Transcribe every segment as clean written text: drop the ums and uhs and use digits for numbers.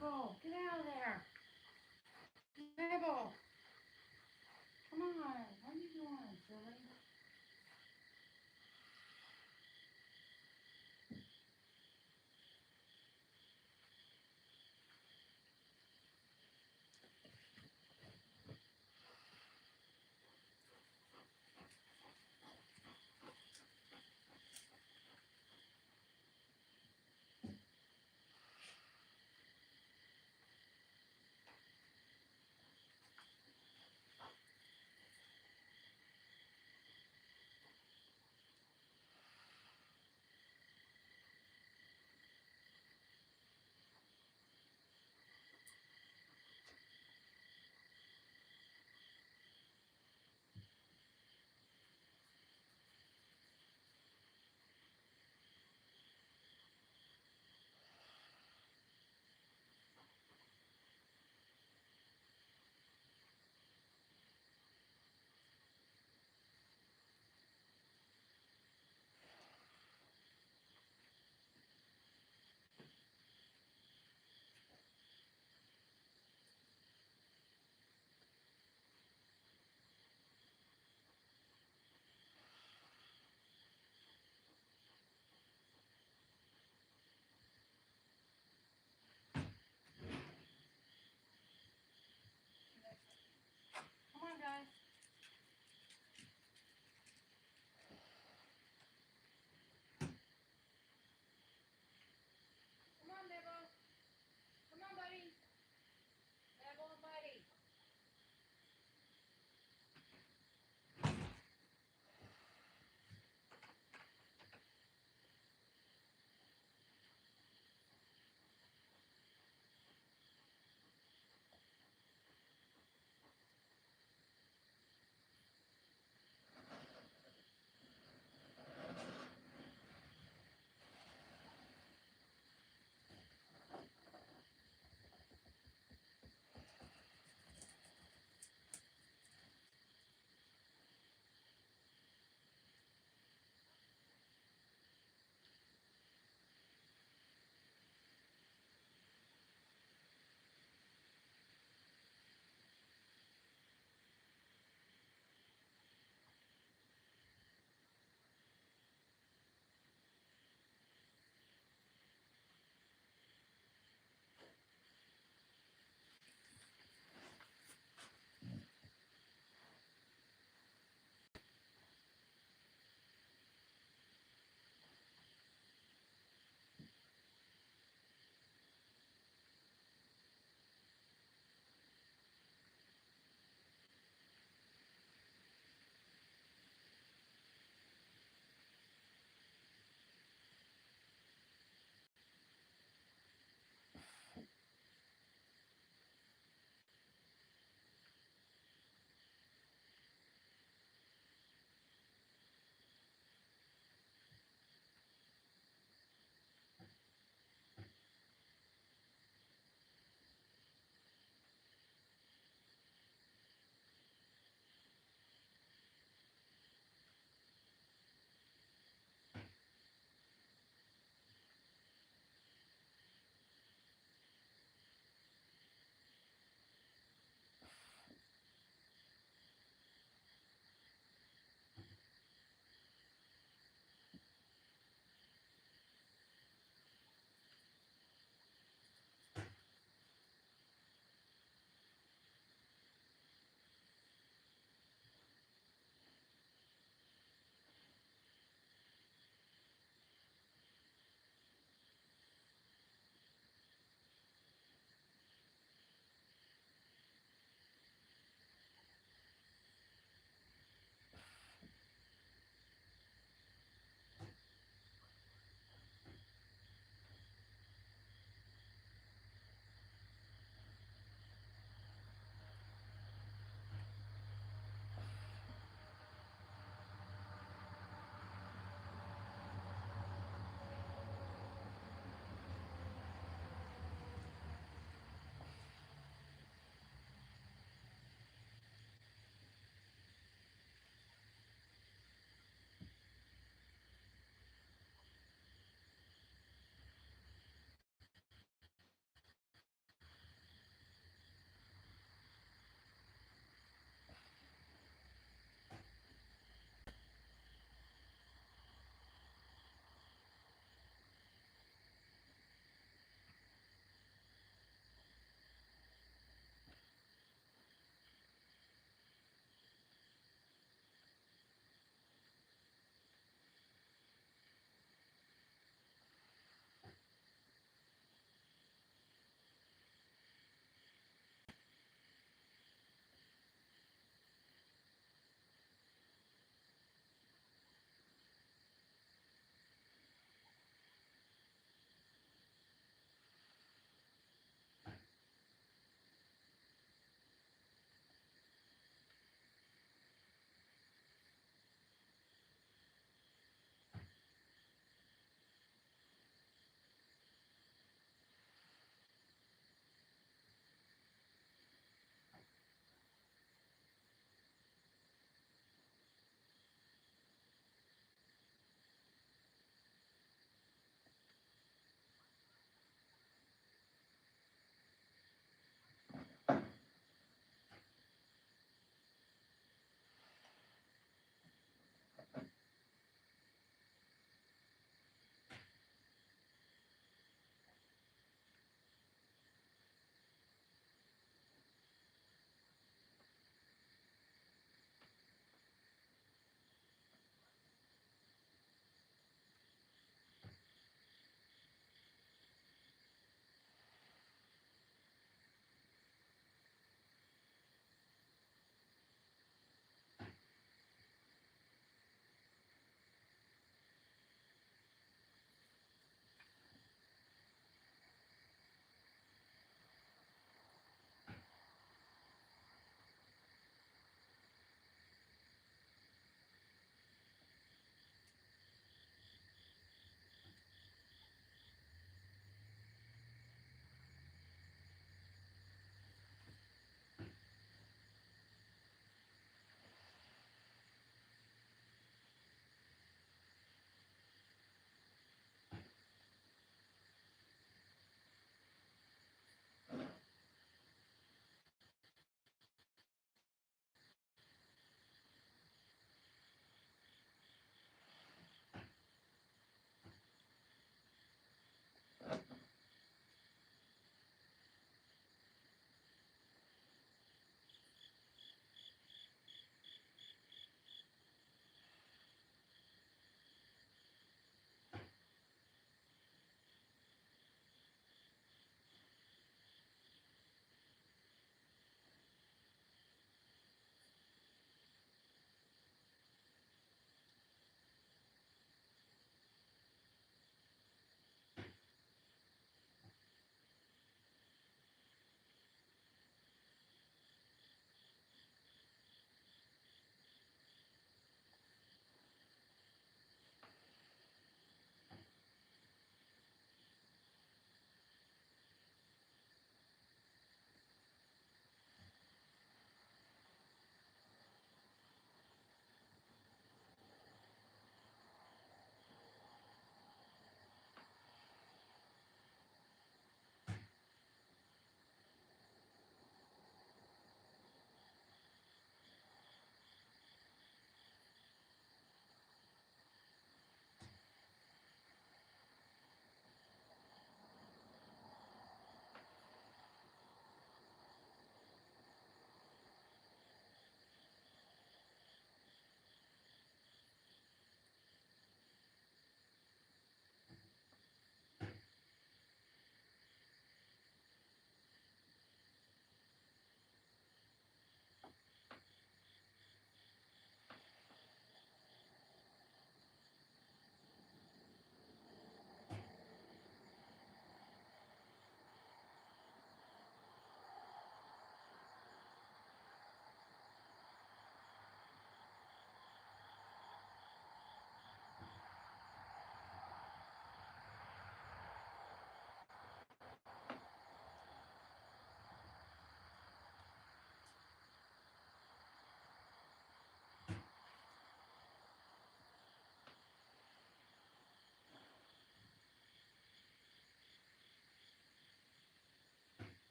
Nibble, get out of there. Nibble. Come on. What are you doing, silly?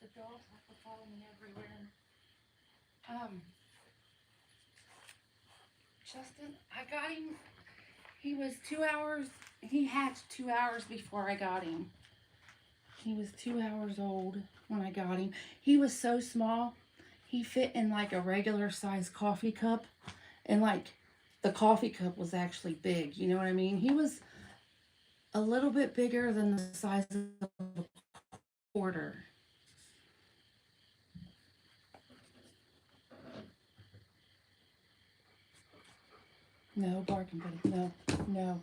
the dogs have to follow me everywhere. Um, Justin, I got him. He was 2 hours. He hatched 2 hours before I got him. He was 2 hours old when I got him. He was so small. He fit in like a regular size coffee cup. And like the coffee cup was actually big. You know what I mean? He was a little bit bigger than the size of a quarter. No, barking, buddy. No, no.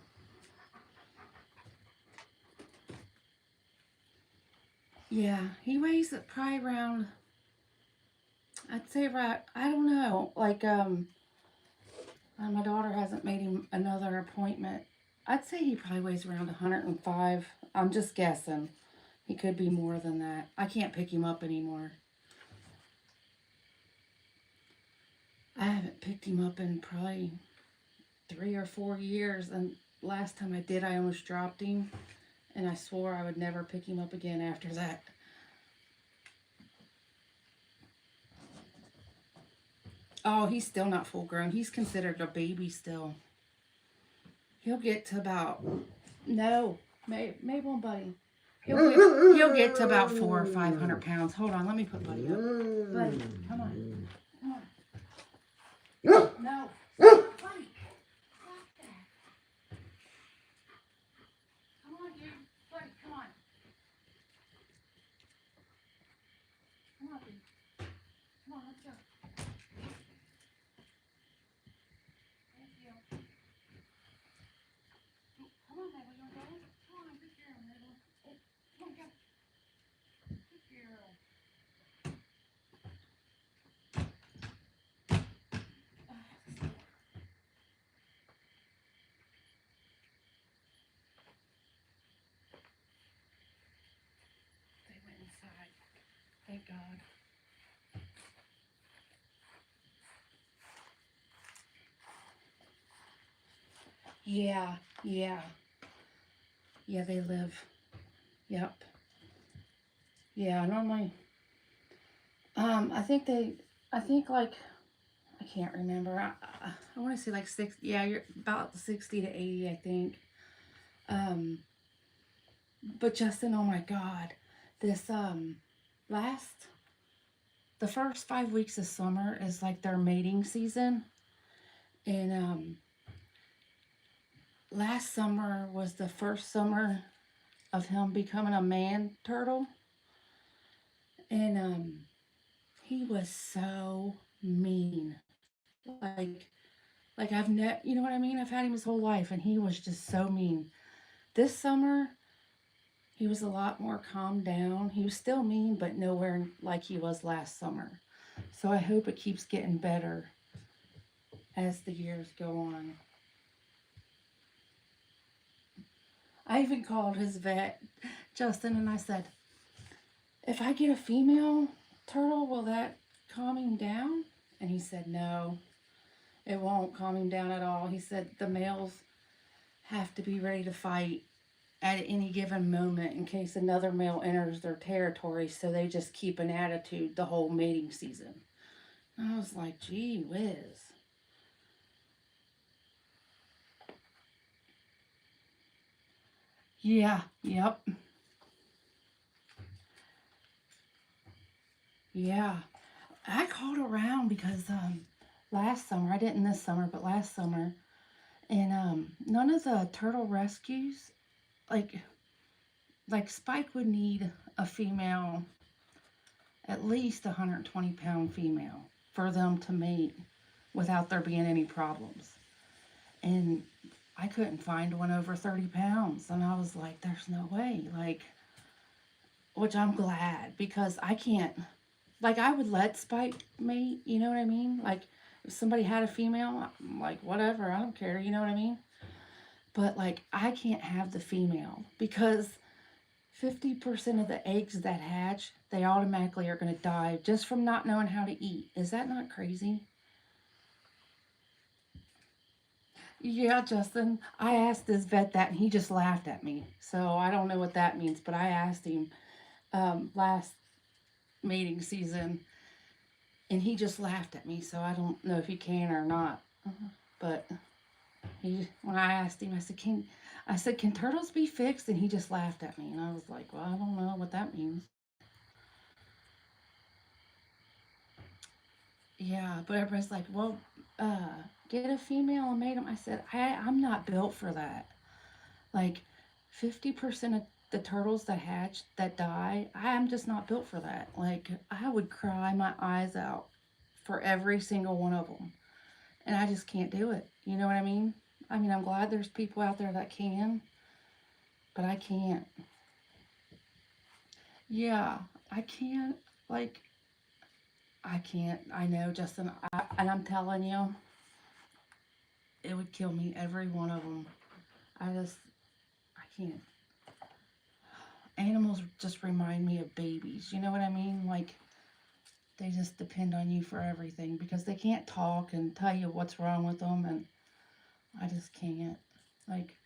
Yeah, he weighs probably around, I'd say right, I don't know. Like, my daughter hasn't made him another appointment. I'd say he probably weighs around 105. I'm just guessing. He could be more than that. I can't pick him up anymore. I haven't picked him up in probably 3 or 4 years. And last time I did, I almost dropped him. And I swore I would never pick him up again after that. Oh, he's still not full grown. He's considered a baby still. He'll get to about, no, Mabel and Buddy. He'll get to about 400 or 500 pounds. Hold on, let me put Buddy up. Buddy, come on. Come on. No. Buddy, stop that. Come on, dude. Buddy, come on. Come on, dude. Come on, let's go. Thank you. Come on, Mabel, you want to go? Come on, good girl, Mabel. Oh, come on, go. Good girl. They went inside. Thank God. Yeah, yeah. Yeah, they live. Yep. Yeah, normally, I think like, I can't remember. I want to say like six. Yeah, you're about 60 to 80, I think. Um, but Justin, oh my God, this last the first 5 weeks of summer is like their mating season, and last summer was the first summer of him becoming a man turtle, and he was so mean, like I've never, you know what I mean? I've had him his whole life, and he was just so mean. This summer, he was a lot more calmed down. He was still mean, but nowhere like he was last summer. So I hope it keeps getting better as the years go on. I even called his vet, Justin, and I said, if I get a female turtle, will that calm him down? And he said, no, it won't calm him down at all. He said the males have to be ready to fight at any given moment in case another male enters their territory, so they just keep an attitude the whole mating season. I was like, gee whiz. Yeah, yep. Yeah. I called around because last summer, I didn't this summer, but last summer, and none of the turtle rescues, like Spike would need a female, at least 120-pound female, for them to mate without there being any problems. And I couldn't find one over 30 pounds. And I was like, there's no way. Like, which I'm glad, because I can't, like, I would let Spike mate, you know what I mean? Like, if somebody had a female, I'm like, whatever, I don't care, you know what I mean? But, like, I can't have the female because 50% of the eggs that hatch, they automatically are going to die just from not knowing how to eat. Is that not crazy? Yeah, Justin. I asked this vet that, and he just laughed at me. So I don't know what that means, but I asked him last. mating season, and he just laughed at me. So I don't know if he can or not. But when I asked him, I said, can turtles be fixed? And he just laughed at me, and I was like, well, I don't know what that means. Yeah, but everybody's like, well, get a female and mate them. I said, I'm not built for that. Like, 50% of the turtles that hatch that die, I'm just not built for that. Like, I would cry my eyes out for every single one of them, and I just can't do it. You know what I mean? I mean, I'm glad there's people out there that can, but I can't. Yeah, I can't. Like, I can't. I know, Justin. And I'm telling you, it would kill me, every one of them. I just, I can't. Animals just remind me of babies. You know what I mean? Like, they just depend on you for everything because they can't talk and tell you what's wrong with them. And I just can't. Like,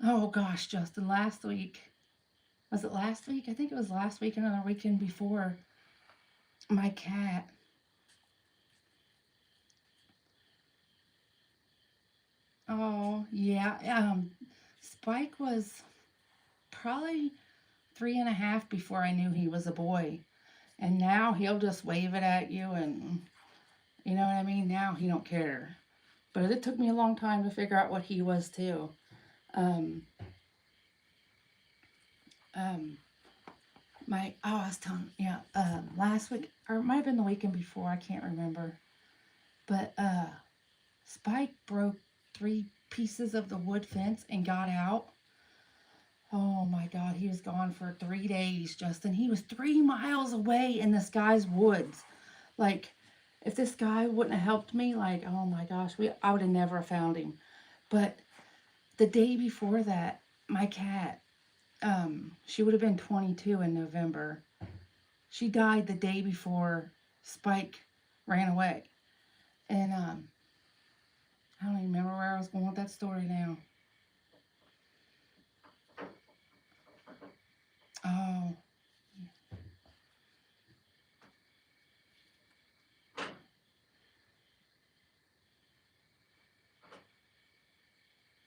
oh gosh, Justin, last week, was it last week? I think it was last week and the weekend before. My cat, oh, yeah, Spike was probably 3.5 before I knew he was a boy. And now he'll just wave it at you, and you know what I mean? Now he don't care. But it took me a long time to figure out what he was too. Um, um, I was telling, yeah, last week, or it might have been the weekend before, I can't remember. But Spike broke 3 pieces of the wood fence and got out. Oh my God, he was gone for 3 days, Justin. He was 3 miles away in this guy's woods. Like, if this guy wouldn't have helped me, like, oh my gosh, I would have never found him. But the day before that, my cat, she would have been 22 in November. She died the day before Spike ran away. And I don't even remember where I was going with that story now. Oh,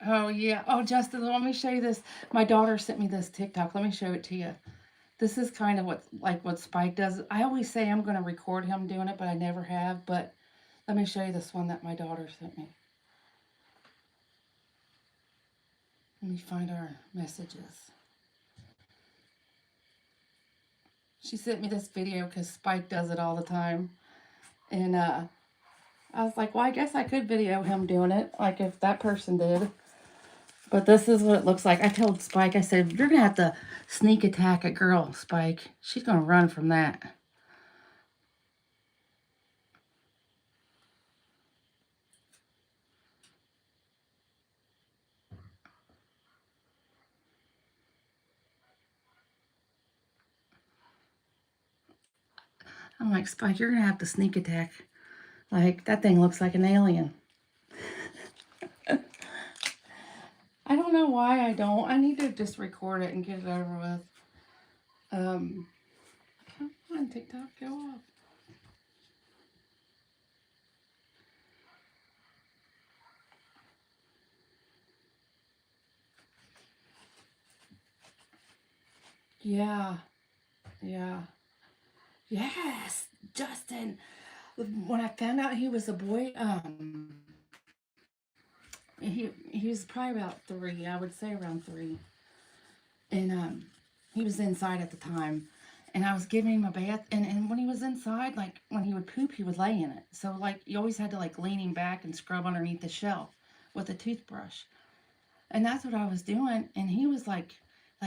oh yeah. Oh, Justin, let me show you this. My daughter sent me this TikTok. Let me show it to you. This is kind of what Spike does. I always say I'm going to record him doing it, but I never have. But let me show you this one that my daughter sent me. Let me find our messages. She sent me this video because Spike does it all the time. And I was like, well, I guess I could video him doing it, like if that person did. But this is what it looks like. I told Spike, I said, you're going to have to sneak attack a girl, Spike. She's going to run from that. I'm like, Spike, you're going to have to sneak attack. Like, that thing looks like an alien. I don't know why I don't. I need to just record it and get it over with. Come on, TikTok, go off. Yeah, yeah. Yes, Justin. When I found out he was a boy, he was probably about 3. I would say around 3, and he was inside at the time, and I was giving him a bath, and when he was inside, like when he would poop, he would lay in it. So like you always had to like lean him back and scrub underneath the shelf with a toothbrush, and that's what I was doing. And he was like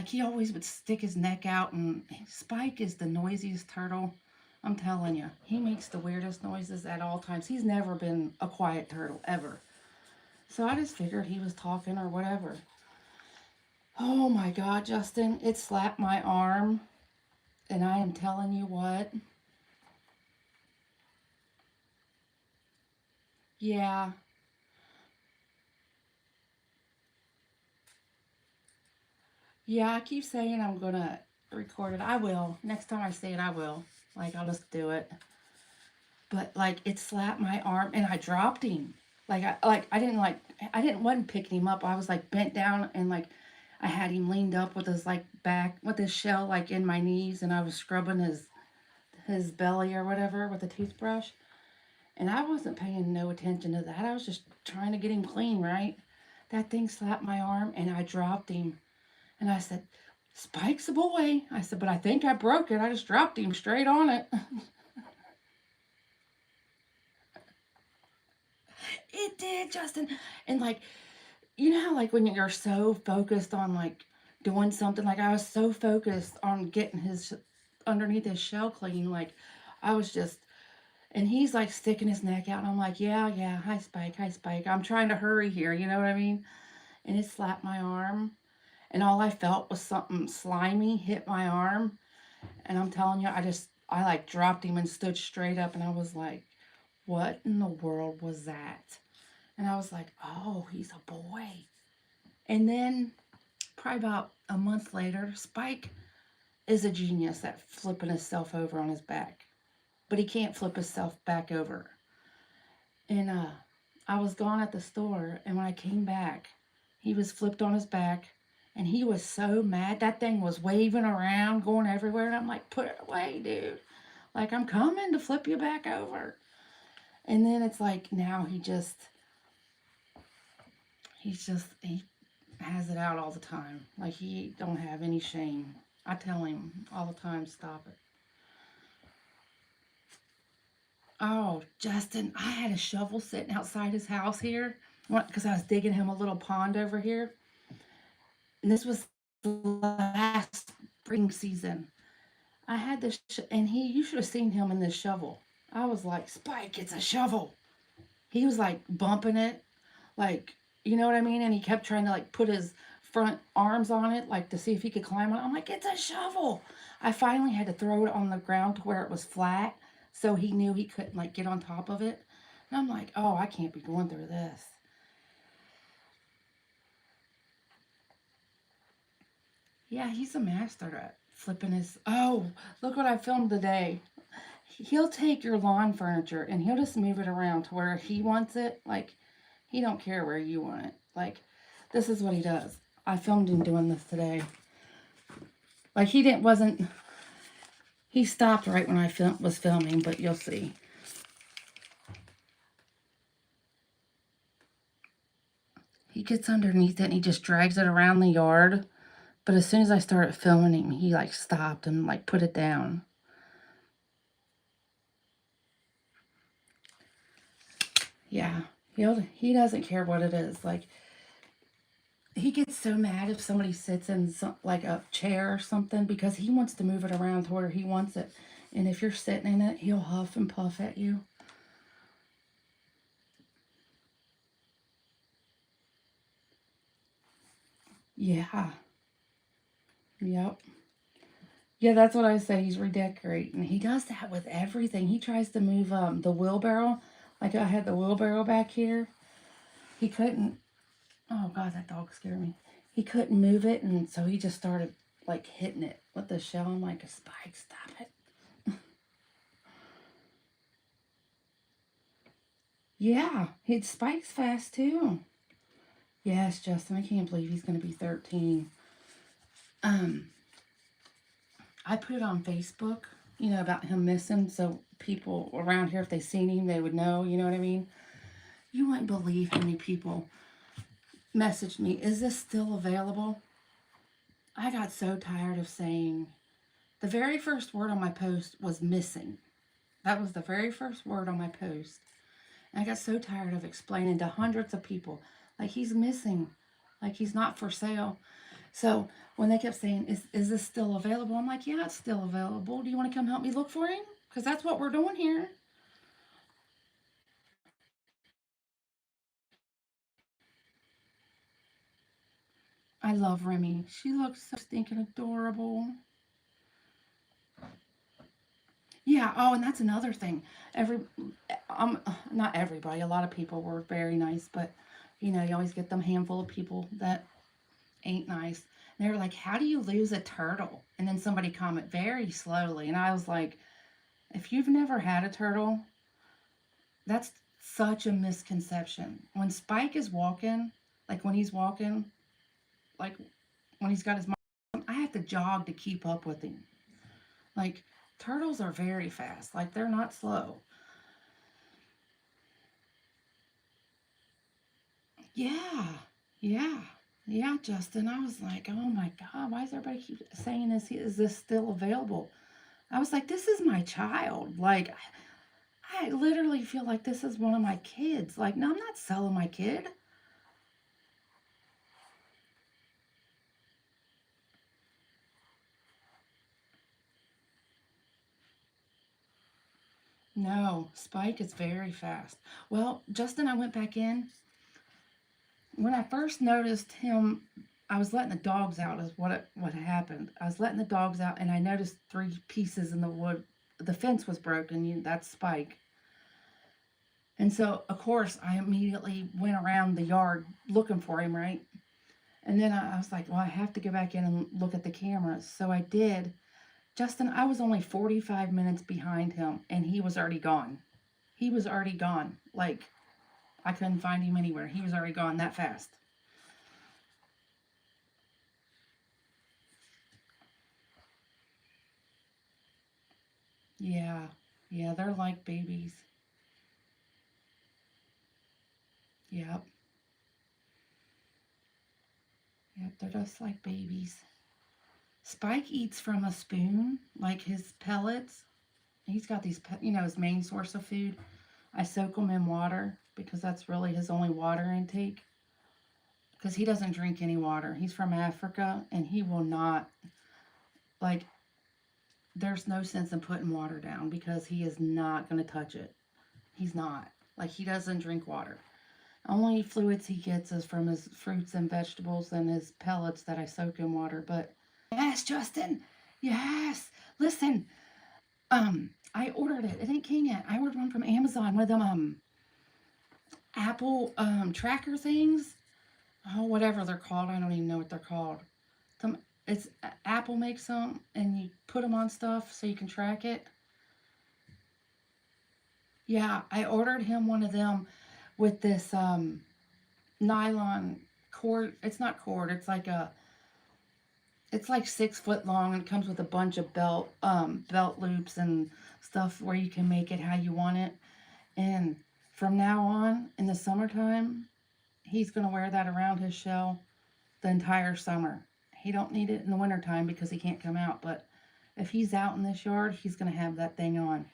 he always would stick his neck out, and Spike is the noisiest turtle. I'm telling you, he makes the weirdest noises at all times. He's never been a quiet turtle ever. So I just figured he was talking or whatever. Oh my God, Justin, it slapped my arm, and I am telling you what. Yeah, yeah, I keep saying I'm gonna record it. I will. Next time I say it, I will. Like, I'll just do it. But like it slapped my arm and I dropped him. I didn't wasn't picking him up. I was like bent down and like I had him leaned up with his like back with his shell like in my knees and I was scrubbing his belly or whatever with a toothbrush. And I wasn't paying no attention to that. I was just trying to get him clean, right? That thing slapped my arm and I dropped him. And I said, Spike's a boy. I said, but I think I broke it. I just dropped him straight on it. It did, Justin. And like, you know how like when you're so focused on like doing something, like I was so focused on getting his underneath his shell clean, like I was just, and he's like sticking his neck out, and I'm like, yeah, yeah, hi Spike, hi Spike. I'm trying to hurry here, you know what I mean? And it slapped my arm, and all I felt was something slimy hit my arm, and I'm telling you, I like dropped him and stood straight up, and I was like, what in the world was that? And I was like, oh, he's a boy. And then, probably about a month later, Spike is a genius at flipping himself over on his back. But he can't flip himself back over. And I was gone at the store, and when I came back, he was flipped on his back, and he was so mad. That thing was waving around, going everywhere, and I'm like, put it away, dude. Like, I'm coming to flip you back over. And then it's like, now he has it out all the time. Like, he don't have any shame. I tell him all the time, stop it. Oh, Justin, I had a shovel sitting outside his house here because I was digging him a little pond over here. And this was the last spring season. I had this, and you should have seen him in this shovel. I was like, Spike, it's a shovel. He was like bumping it, like, you know what I mean? And he kept trying to like put his front arms on it, like to see if he could climb on it. I'm like, it's a shovel. I finally had to throw it on the ground to where it was flat so he knew he couldn't like get on top of it. And I'm like, oh, I can't be going through this. Yeah, he's a master at flipping his. Oh, look what I filmed today. He'll take your lawn furniture and he'll just move it around to where he wants it. Like, he don't care where you want it. Like, this is what he does. I filmed him doing this today. Like, he stopped right when I was filming, but you'll see. He gets underneath it and he just drags it around the yard. But as soon as I started filming him, he like stopped and like put it down. Yeah, he doesn't care what it is. Like, he gets so mad if somebody sits in like a chair or something because he wants to move it around to where he wants it. And if you're sitting in it, he'll huff and puff at you. Yeah. Yep. Yeah, that's what I say. He's redecorating. He does that with everything. He tries to move the wheelbarrow. Like I had the wheelbarrow back here. He couldn't. Oh God, that dog scared me. He couldn't move it, and so he just started like hitting it with the shell. I'm like, Spike, stop it. Yeah, he Spike's fast too. Yes, Justin, I can't believe he's gonna be 13. Um, I put it on Facebook, about him missing, so people around here, if they seen him, they would know. You know what I mean? You wouldn't believe how many people messaged me. Is this still available? I got so tired of saying the very first word on my post was missing. That was the very first word on my post. And I got so tired of explaining to hundreds of people, like, he's missing, like, he's not for sale. So when they kept saying, is this still available? I'm like, yeah, it's still available. Do you want to come help me look for him? Because that's what we're doing here. I love Remy. She looks so stinking adorable. Yeah. Oh, and that's another thing. Not everybody. A lot of people were very nice, but you always get them handful of people that ain't nice. And they were like, "How do you lose a turtle?" And then somebody comment very slowly, and I was like, If you've never had a turtle, that's such a misconception. When Spike is walking, like when he's walking, like when he's got his mom, I have to jog to keep up with him. Like turtles are very fast. Like they're not slow. Yeah. Yeah. Yeah, Justin. I was like, oh my God, why does everybody keep saying this? Is this still available? I was like, this is my child. Like, I literally feel like this is one of my kids. Like, no, I'm not selling my kid. No, Spike is very fast. Well, Justin, I went back in. When I first noticed him, I was letting the dogs out, is what happened. I was letting the dogs out, and I noticed three pieces in the wood. The fence was broken. That's Spike. And so, of course, I immediately went around the yard looking for him, right? And then I was like, well, I have to go back in and look at the cameras. So I did. Justin, I was only 45 minutes behind him, and he was already gone. He was already gone. Like, I couldn't find him anywhere. He was already gone that fast. Yeah. Yeah, they're like babies. Yep. Yep, they're just like babies. Spike eats from a spoon, like his pellets. He's got these, his main source of food. I soak him in water because that's really his only water intake. Because he doesn't drink any water. He's from Africa and he will not, like, there's no sense in putting water down because he is not going to touch it. He's not. Like, he doesn't drink water. Only fluids he gets is from his fruits and vegetables and his pellets that I soak in water. But yes, Justin, yes. Listen, I ordered it. It ain't came yet. I ordered one from Amazon. One of them Apple tracker things. Oh, whatever they're called. I don't even know what they're called. Some it's Apple makes them, and you put them on stuff so you can track it. Yeah, I ordered him one of them with this nylon cord. It's not cord. It's like 6 foot long and it comes with a bunch of belt loops and stuff where you can make it how you want it. And from now on in the summertime, he's gonna wear that around his shell the entire summer. He don't need it in the wintertime because he can't come out, but if he's out in this yard, he's gonna have that thing on.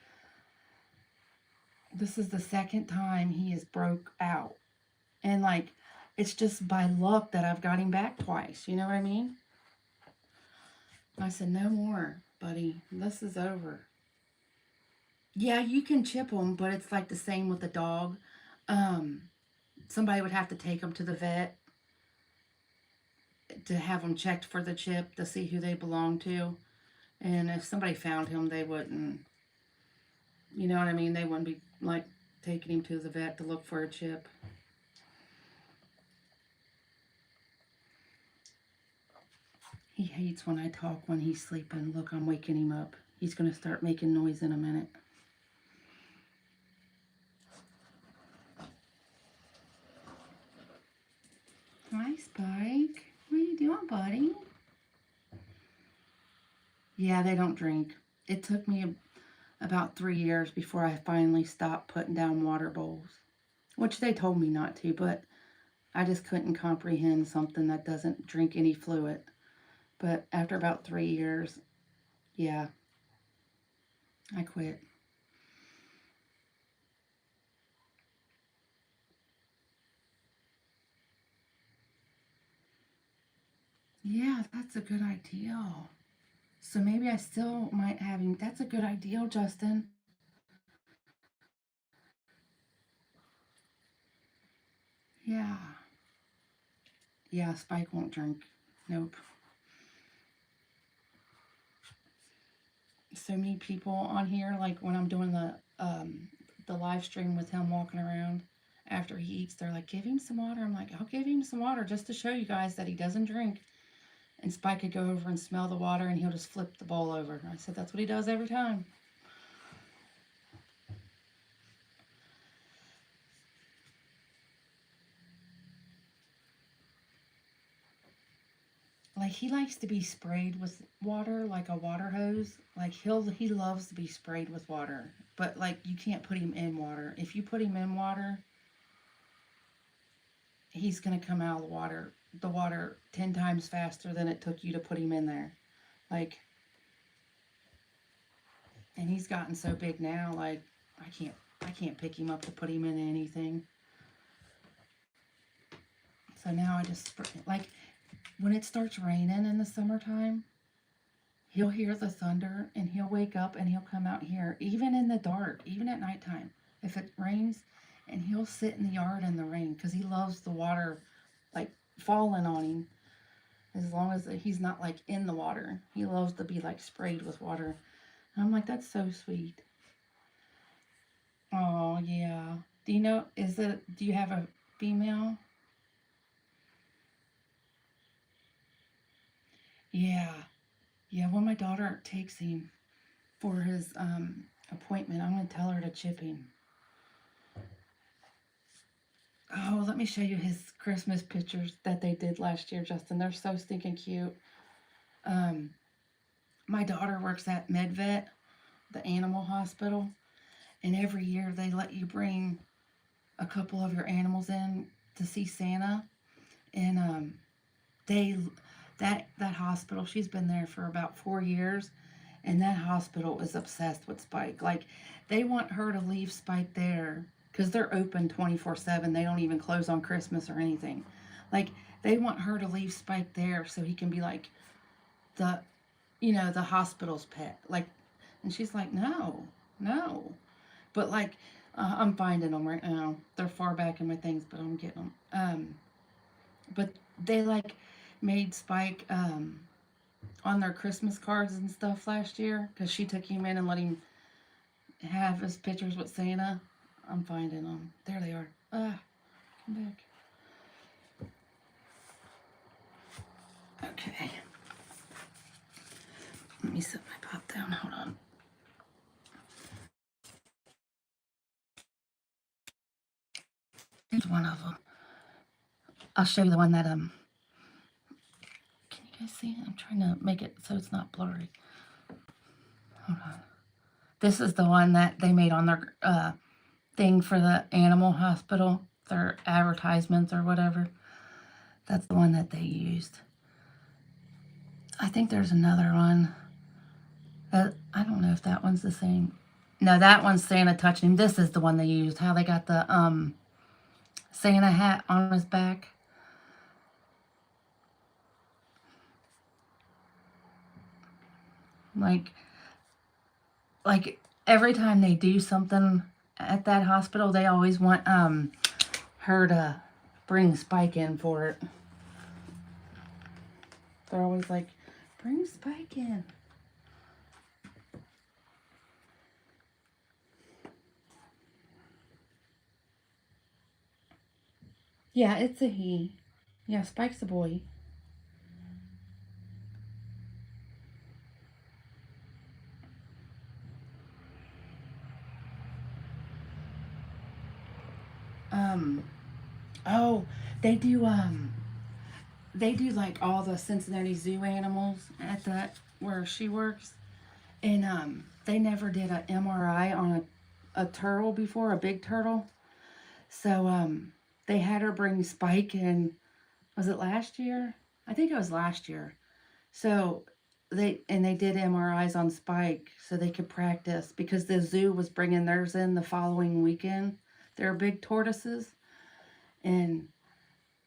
This is the second time he is broke out. And like it's just by luck that I've got him back twice. You know what I mean? I said, no more, buddy. This is over. Yeah, you can chip them, but it's like the same with the dog. Um, Somebody would have to take them to the vet to have them checked for the chip to see who they belong to. And if somebody found him, they wouldn't, you know what I mean? They wouldn't be like taking him to the vet to look for a chip. He hates when I talk when he's sleeping. Look, I'm waking him up. He's going to start making noise in a minute. Hi, Spike. What are you doing, buddy? Yeah, they don't drink. It took me about 3 years before I finally stopped putting down water bowls, which they told me not to, but I just couldn't comprehend something that doesn't drink any fluid. But after about 3 years, yeah, I quit. Yeah, that's a good idea. So maybe I still might have him. That's a good idea, Justin. Yeah. Yeah, Spike won't drink. Nope. So many people on here, like when I'm doing the live stream with him walking around after he eats, they're like, give him some water. I'm like, I'll give him some water just to show you guys that he doesn't drink. And Spike could go over and smell the water and he'll just flip the bowl over. I said, that's what he does every time. like he likes to be sprayed with water, like a water hose. Like he loves to be sprayed with water, but like you can't put him in water. If you put him in water, he's gonna come out of the water 10 times faster than it took you to put him in there. Like, and he's gotten so big now, like I can't pick him up to put him in anything. So now I just like when it starts raining in the summertime, he'll hear the thunder and he'll wake up and he'll come out here, even in the dark, even at nighttime, if it rains, and he'll sit in the yard in the rain because he loves the water like falling on him. As long as he's not like in the water, he loves to be like sprayed with water. And I'm like, that's so sweet. Oh yeah. Do you know? Do you have a female? Yeah. Yeah. When my daughter takes him for his appointment, I'm gonna tell her to chip him. Oh, let me show you his Christmas pictures that they did last year, Justin. They're so stinking cute. Um, my daughter works at MedVet, the animal hospital, and every year they let you bring a couple of your animals in to see Santa. And they that hospital, she's been there for about 4 years, and that hospital is obsessed with Spike. Like they want her to leave Spike there because they're open 24/7. They don't even close on Christmas or anything. Like they want her to leave Spike there so he can be like the the hospital's pet. Like, and she's like, no, no. But like, I'm finding them right now. They're far back in my things, but I'm getting them. But they like made Spike on their Christmas cards and stuff last year because she took him in and let him have his pictures with Santa. I'm finding them. There they are. Come back. Okay. Let me set my pop down. Hold on. Here's one of them. I'll show you the one that Can you guys see? I'm trying to make it so it's not blurry. Hold on. This is the one that they made on their thing for the animal hospital, their advertisements or whatever. That's the one that they used. I think there's another one. I don't know if that one's the same. No, that one's Santa touching him. This is the one they used. How they got the Santa hat on his back. Like every time they do something at that hospital, they always want her to bring Spike in for it. They're always like, bring Spike in. Yeah, it's a he. Yeah, Spike's a boy. Um, oh, they do, they do like all the Cincinnati Zoo animals at where she works. And, they never did an MRI on a turtle before, a big turtle. So, they had her bring Spike in, was it last year? I think it was last year. So they did MRIs on Spike so they could practice because the zoo was bringing theirs in the following weekend. They're big tortoises, and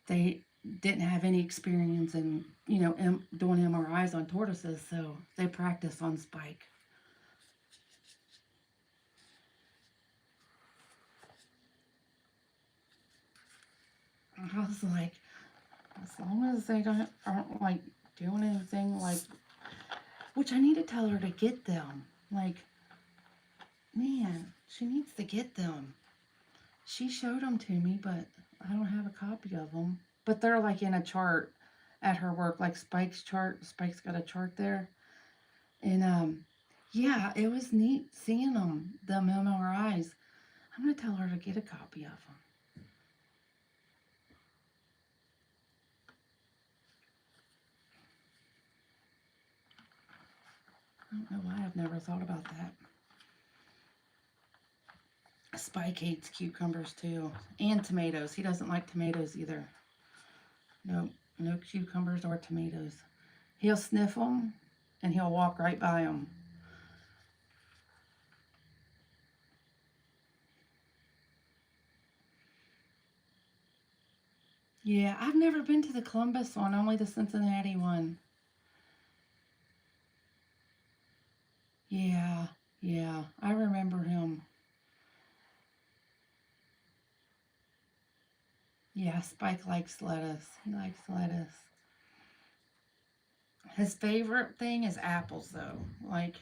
they didn't have any experience in doing MRIs on tortoises, so they practiced on Spike. I was like, as long as they aren't like doing anything like, which I need to tell her to get them. Like, man, she needs to get them. She showed them to me, but I don't have a copy of them. But they're like in a chart at her work, like Spike's chart. Spike's got a chart there. And yeah, it was neat seeing them MRIs. I'm gonna tell her to get a copy of them. I don't know why I've never thought about that. Spike hates cucumbers too, and tomatoes. He doesn't like tomatoes either. No, no cucumbers or tomatoes. He'll sniff them, and he'll walk right by them. Yeah, I've never been to the Columbus one, only the Cincinnati one. Yeah, yeah, I remember him. Yeah, Spike likes lettuce. He likes lettuce. His favorite thing is apples, though. Like,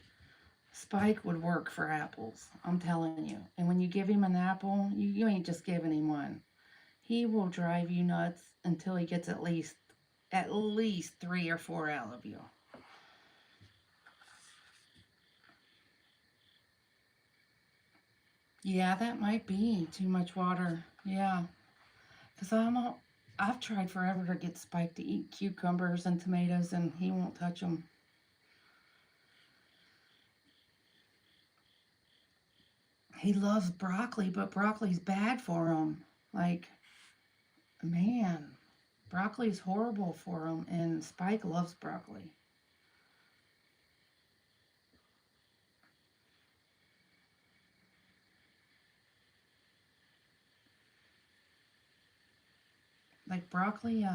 Spike would work for apples, I'm telling you. And when you give him an apple, you ain't just giving him one. He will drive you nuts until he gets at least 3 or 4 out of you. Yeah, that might be too much water. Yeah, because I've tried forever to get Spike to eat cucumbers and tomatoes, and he won't touch them. He loves broccoli, but broccoli's bad for him. Like, man, broccoli's horrible for him, and Spike loves broccoli. Like broccoli,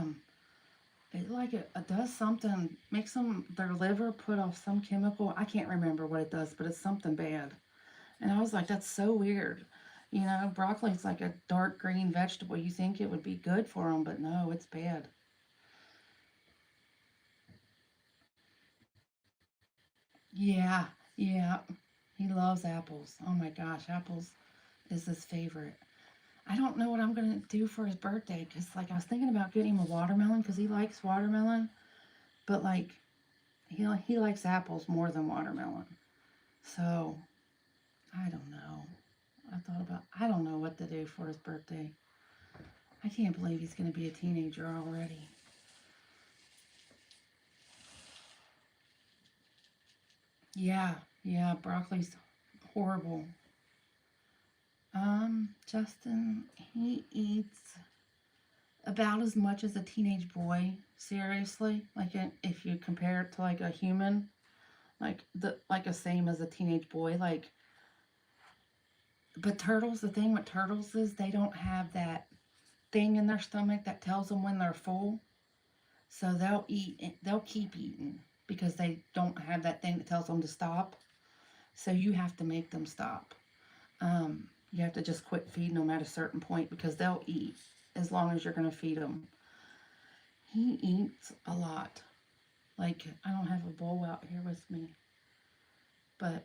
it does something, makes them their liver put off some chemical. I can't remember what it does, but it's something bad. And I was like, that's so weird. Broccoli's like a dark green vegetable. You think it would be good for them, but no, it's bad. Yeah, yeah. He loves apples. Oh my gosh, apples is his favorite. I don't know what I'm gonna do for his birthday because, like, I was thinking about getting him a watermelon because he likes watermelon, but like, he likes apples more than watermelon. So I don't know. I don't know what to do for his birthday. I can't believe he's gonna be a teenager already. Yeah, yeah, broccoli's horrible. Justin, he eats about as much as a teenage boy. Seriously, like if you compare it to like a human, like a same as a teenage boy. Like, but turtles, the thing with turtles is they don't have that thing in their stomach that tells them when they're full. So they'll eat. They'll keep eating because they don't have that thing that tells them to stop. So you have to make them stop. You have to just quit feeding them at a certain point because they'll eat as long as you're going to feed them. He eats a lot. Like, I don't have a bowl out here with me, but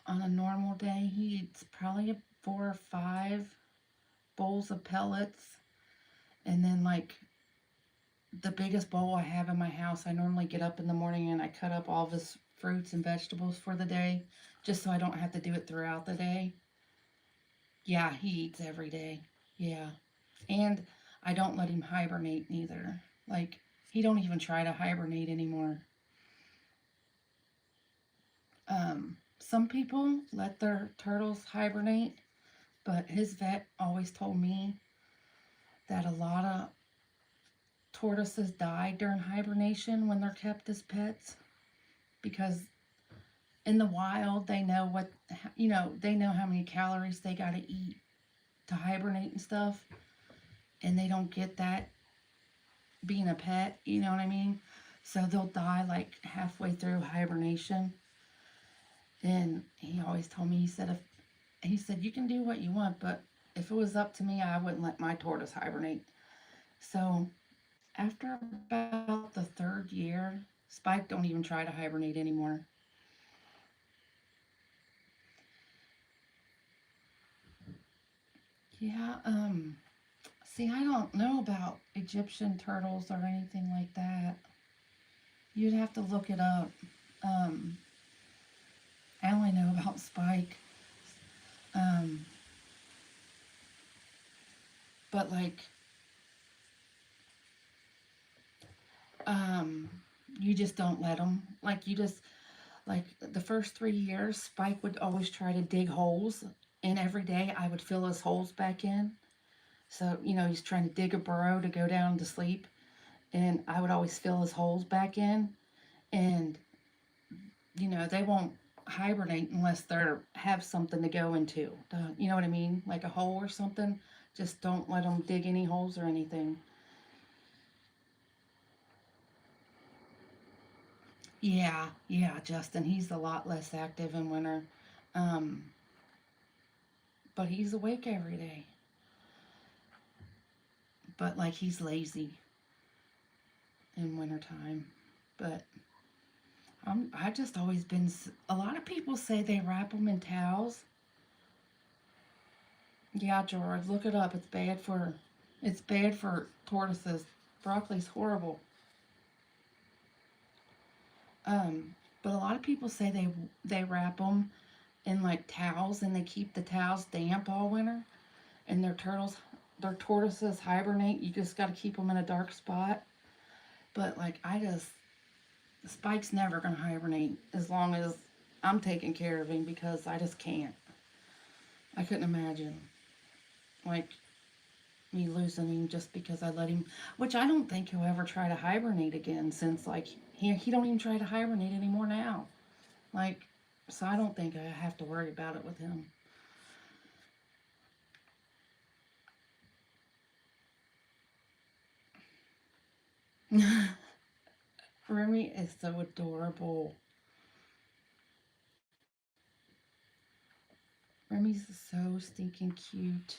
on a normal day, he eats probably 4 or 5 bowls of pellets. And then, like, the biggest bowl I have in my house, I normally get up in the morning and I cut up all of his fruits and vegetables for the day just so I don't have to do it throughout the day. Yeah, he eats every day. Yeah. And I don't let him hibernate neither. Like, he don't even try to hibernate anymore. Some people let their turtles hibernate, but his vet always told me that a lot of tortoises die during hibernation when they're kept as pets because in the wild they know how many calories they got to eat to hibernate and stuff, and they don't get that being a pet, you know what I mean? So they'll die like halfway through hibernation. And he always told me, he said, you can do what you want, but if it was up to me, I wouldn't let my tortoise hibernate. So after about the third year, Spike don't even try to hibernate anymore. Yeah, see, I don't know about Egyptian turtles or anything like that. You'd have to look it up. Um, I only know about Spike. Um, but like, um, You just don't let them. Like, you just, like, the first 3 years, Spike would always try to dig holes. And every day I would fill his holes back in. So, he's trying to dig a burrow to go down to sleep. And I would always fill his holes back in. And, they won't hibernate unless they have something to go into. You know what I mean? Like a hole or something. Just don't let them dig any holes or anything. Yeah, yeah, Justin. He's a lot less active in winter. Um, but he's awake every day. But like he's lazy in wintertime. But I just always been. A lot of people say they wrap them in towels. Yeah, George, look it up. It's bad for tortoises. Broccoli's horrible. But a lot of people say they wrap them in like towels and they keep the towels damp all winter. And their tortoises hibernate. You just got to keep them in a dark spot. But like Spike's never gonna hibernate as long as I'm taking care of him because I just can't. I couldn't imagine like me losing him just because I let him. Which I don't think he'll ever try to hibernate again since like he don't even try to hibernate anymore now. Like, so I don't think I have to worry about it with him. Remy is so adorable. Remy's so stinking cute.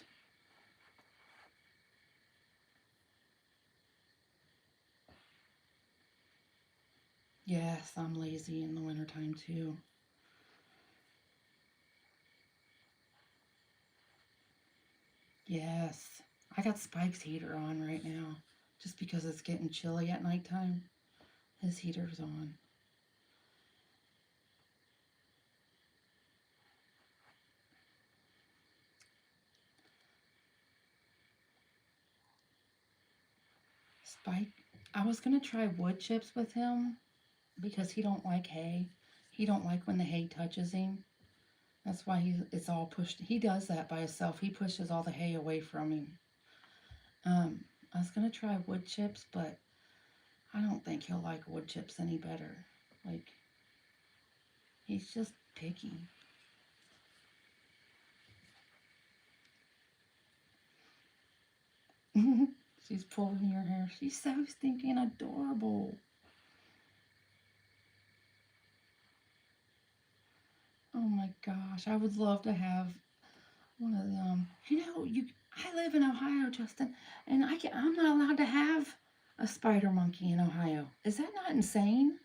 Yes, I'm lazy in the wintertime too. Yes. I got Spike's heater on right now just because it's getting chilly at nighttime. His heater's on. Spike, I was going to try wood chips with him because he don't like hay. He don't like when the hay touches him. That's why it's all pushed. He does that by himself. He pushes all the hay away from him. I was going to try wood chips, but I don't think he'll like wood chips any better. Like, he's just picky. She's pulling your hair. She's so stinking adorable. Oh my gosh, I would love to have one of them. I live in Ohio, Justin, and I'm not allowed to have a spider monkey in Ohio. Is that not insane?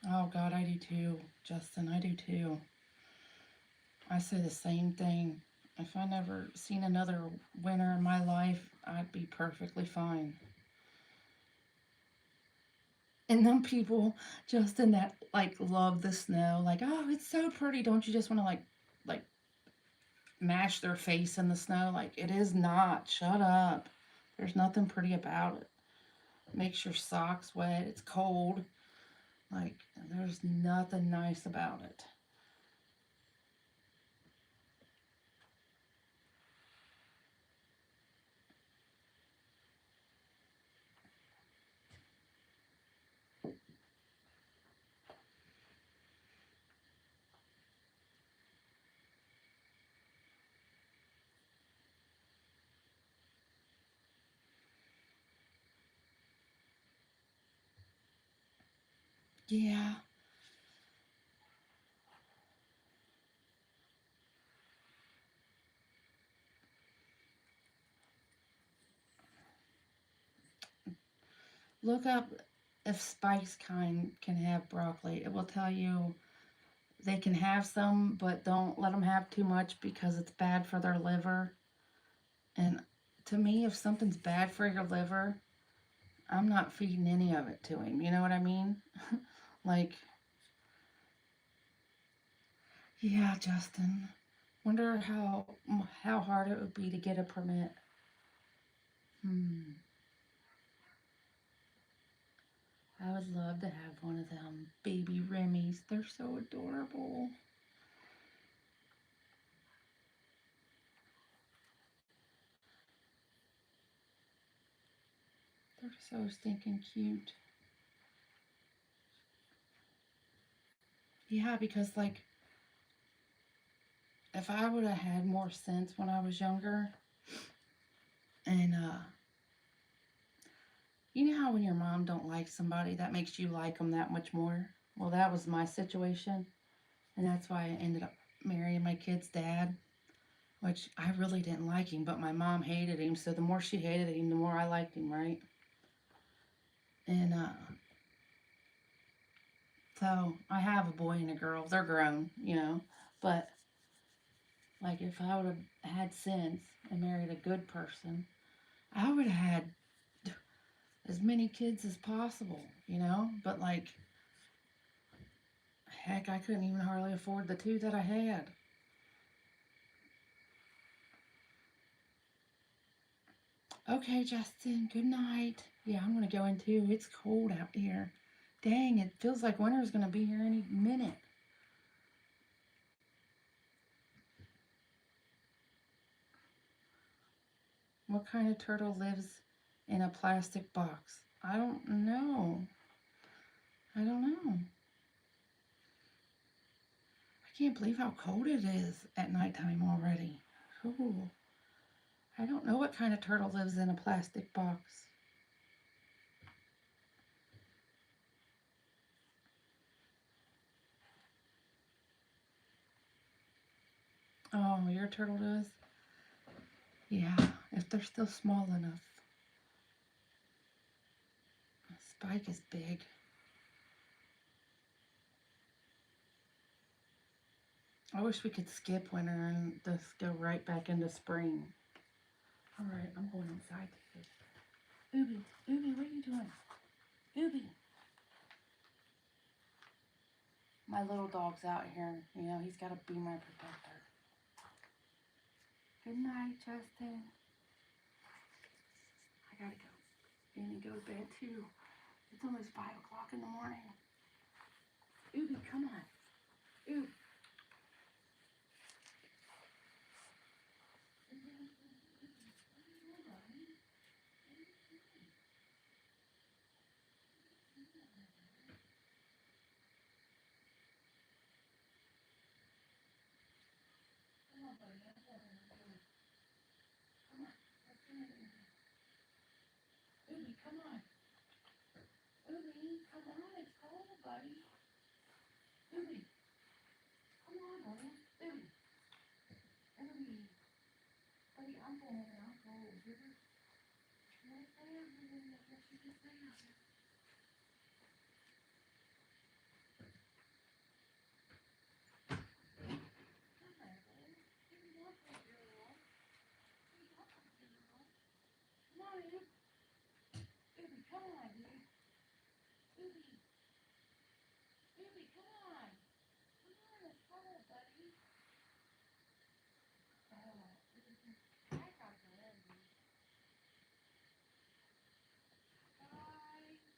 Oh God, I do too, Justin. I do too. I say the same thing. If I never seen another winter in my life, I'd be perfectly fine. And them people, Justin, that like love the snow, like, oh, it's so pretty. Don't you just want to like mash their face in the snow? Like, it is not. Shut up. There's nothing pretty about it. Makes your socks wet. It's cold. Like, there's nothing nice about it. Yeah. Look up if spice kind can have broccoli. It will tell you they can have some, but don't let them have too much because it's bad for their liver. And to me, if something's bad for your liver, I'm not feeding any of it to him. You know what I mean? Like, Yeah, Justin. Wonder how hard it would be to get a permit. Hmm. I would love to have one of them baby Remy's. They're so adorable. They're so stinking cute. Yeah, because like if I would have had more sense when I was younger, and you know how when your mom don't like somebody, that makes you like them that much more. Well, that was my situation, and that's why I ended up marrying my kid's dad, which I really didn't like him, but my mom hated him. So the more she hated him, the more I liked him, right? And so I have a boy and a girl. They're grown, you know, but like if I would have had sense and married a good person, I would have had as many kids as possible, you know? But like, heck, I couldn't even hardly afford the two that I had. Okay, Justin, good night. Yeah, I'm gonna go in too. It's cold out here. Dang, it feels like winter's gonna be here any minute. What kind of turtle lives in a plastic box? I don't know. I don't know. I can't believe how cold it is at nighttime already. Ooh, I don't know what kind of turtle lives in a plastic box. Oh, your turtle does? Yeah, if they're still small enough. Spike is big. I wish we could skip winter and just go right back into spring. All right, I'm going inside. Ooby, Ooby, what are you doing? Ooby. My little dog's out here. You know, he's got to be my protector. Good night, Justin. I gotta go. And go to bed too. It's almost 5 o'clock in the morning. Ooby, come on. Ooby. Ooby, come on. Ooby, come on. It's cold, buddy. Ooby, come on, buddy. Ooby. Ooby. Buddy, I'm cold. I'm cold. You're right there. What you just there. Come on, Ooby. Ooby, come on, dude. Ooby. Ooby, come on. Come on, it's cold, buddy. I got the Bye.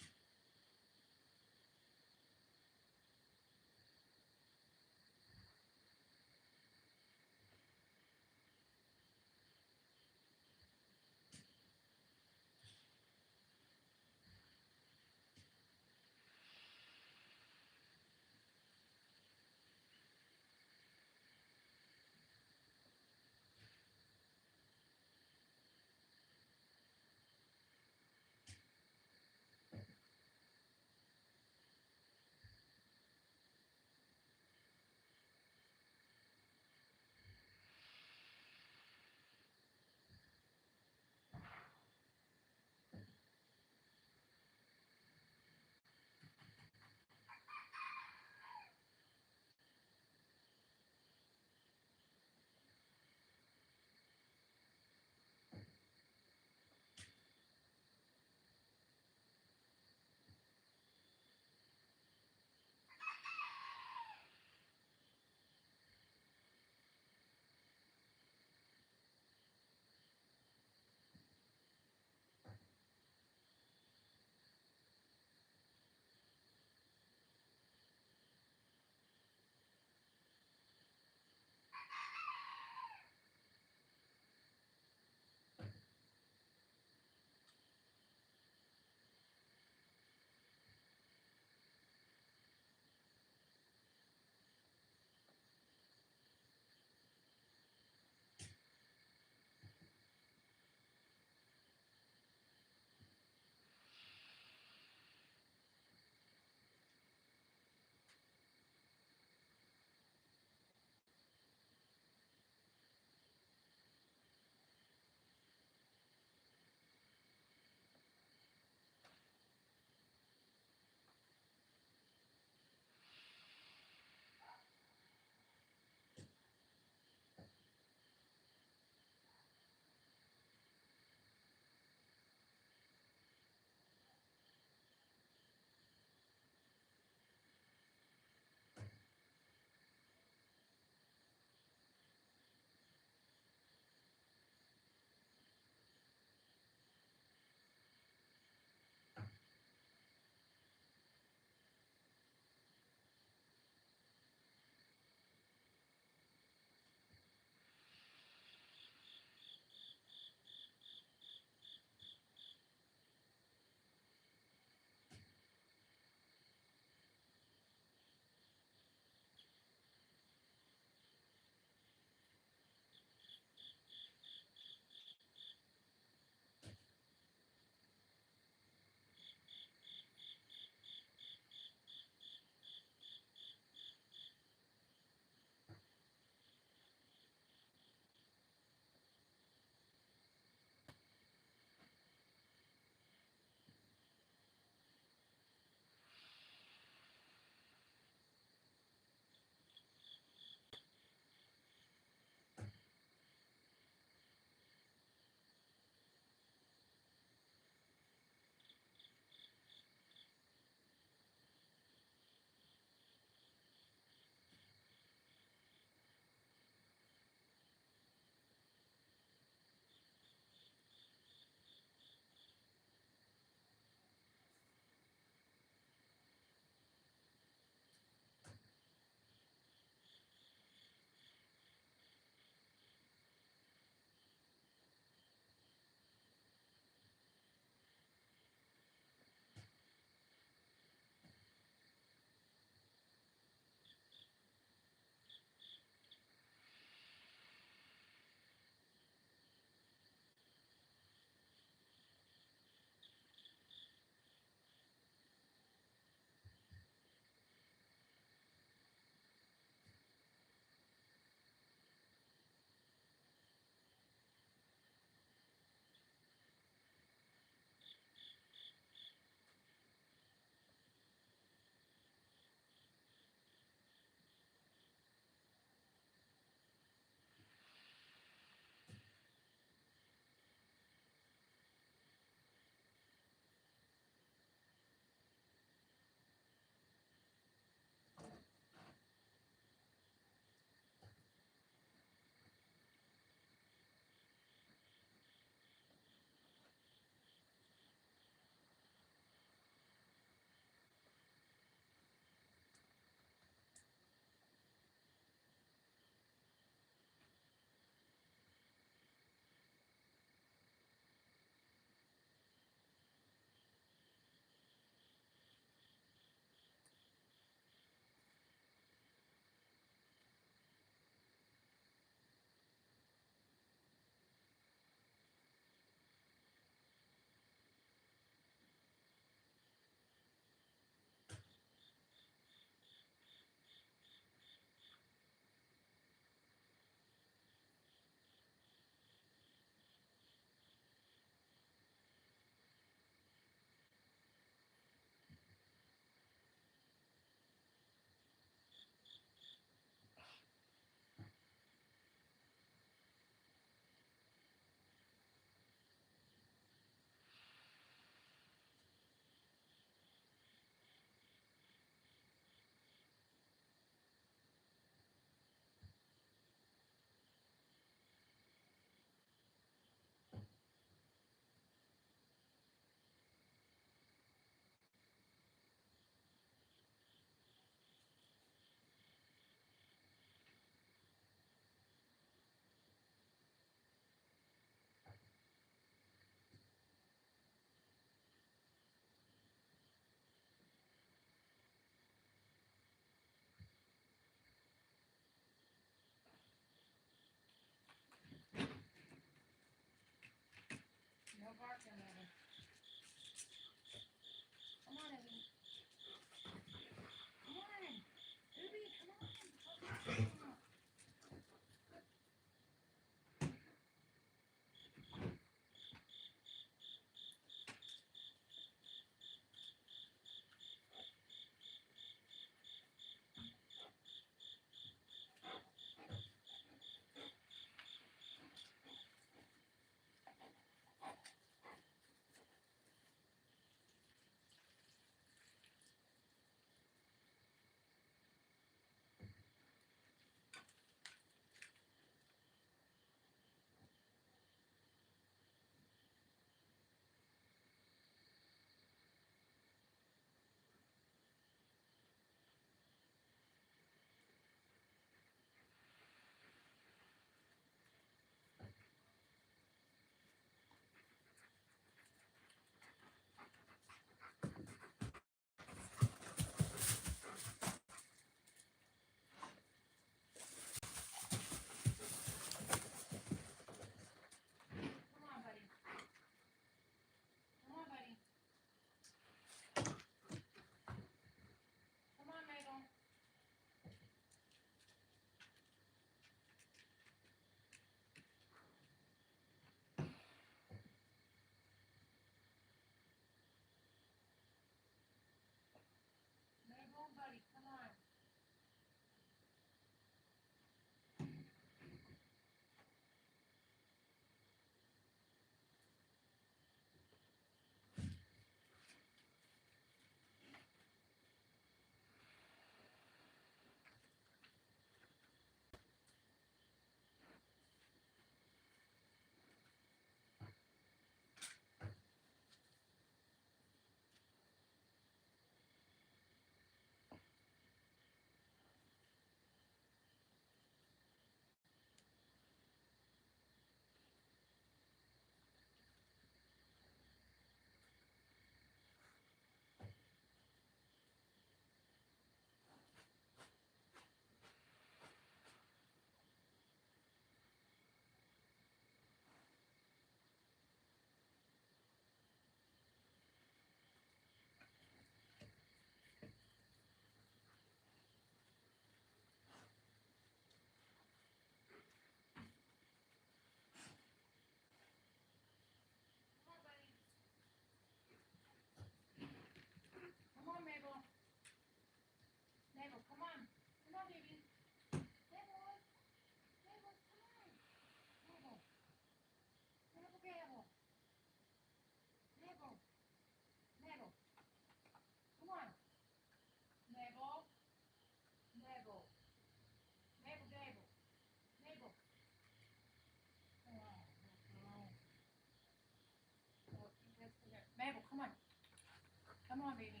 Come on, baby.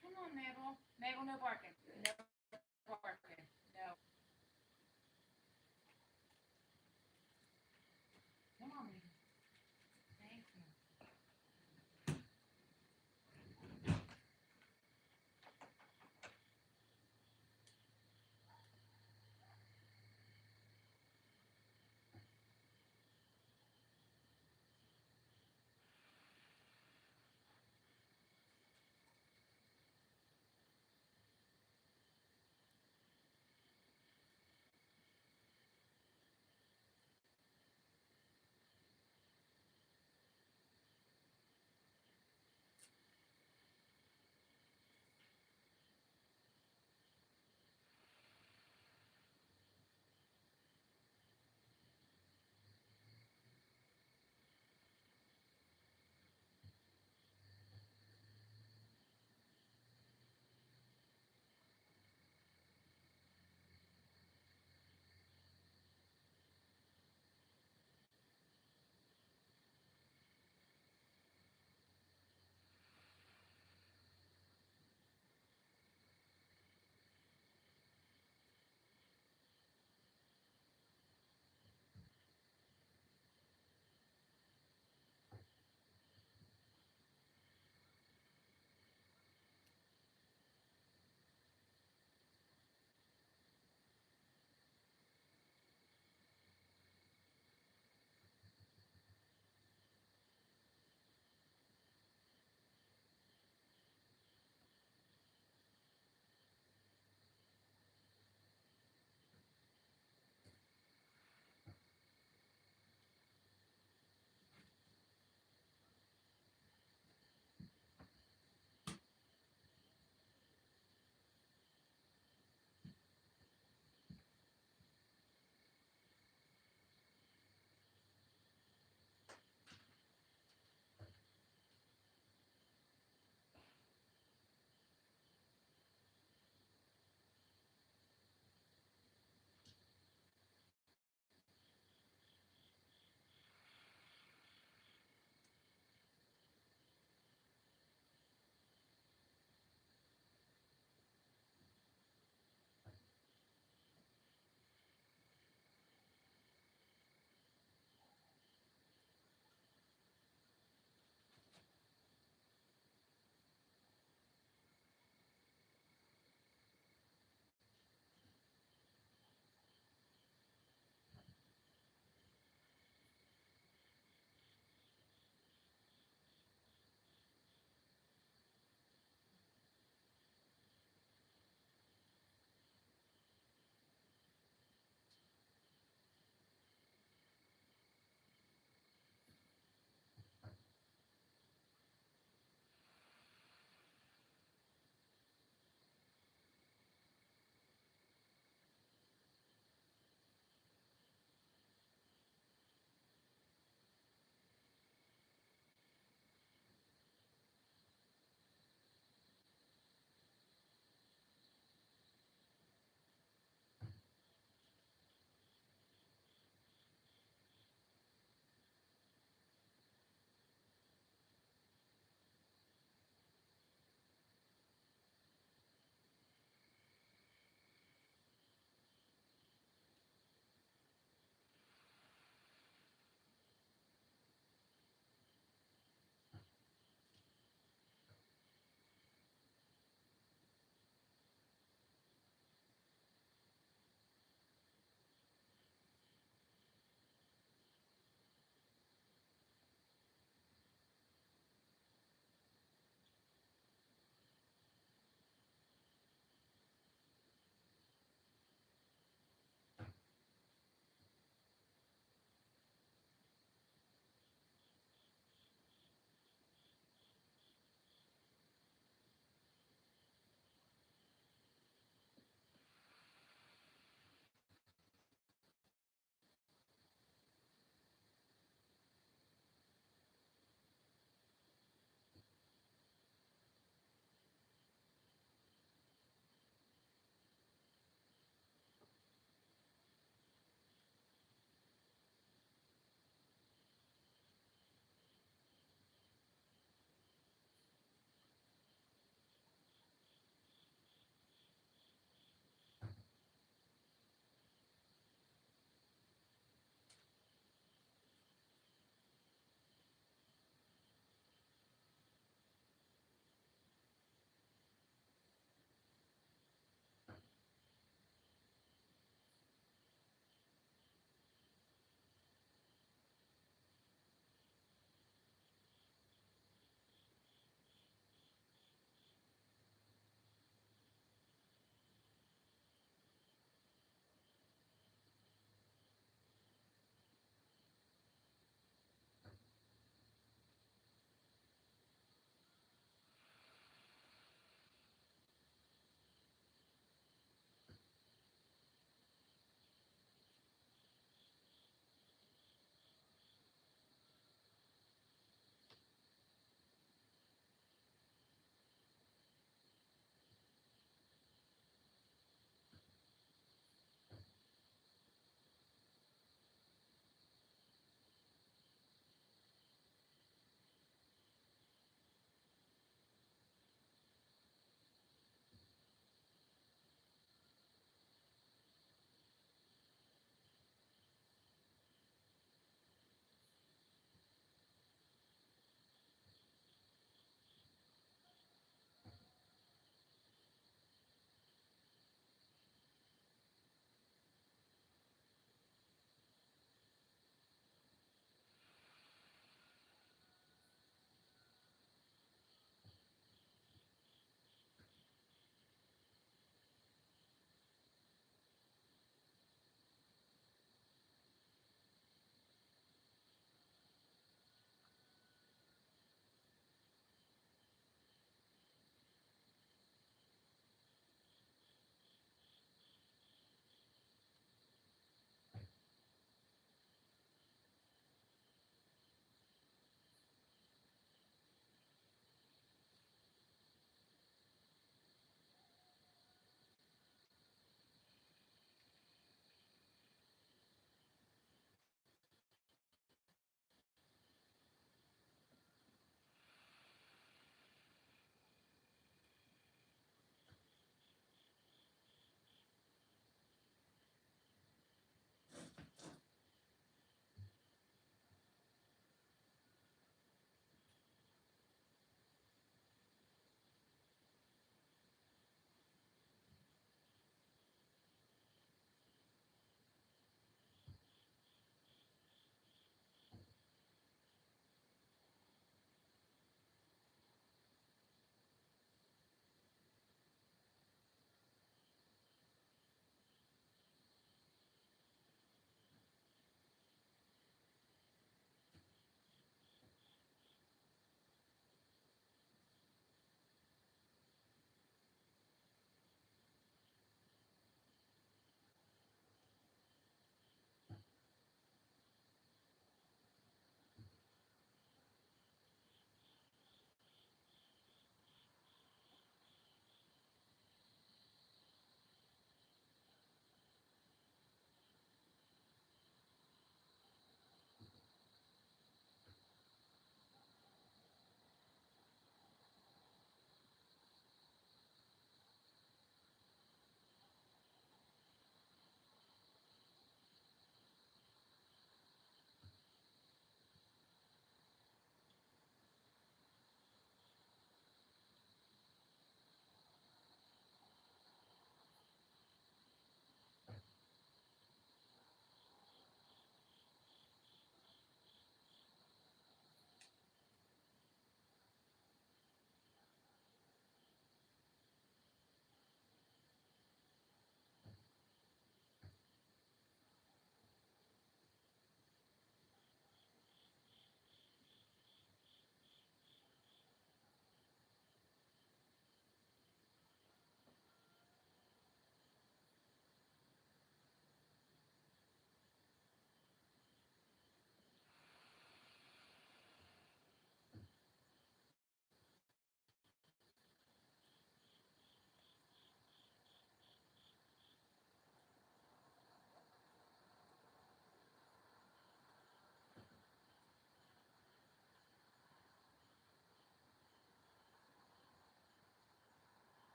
Come on, Mabel. Mabel, no barking. No barking.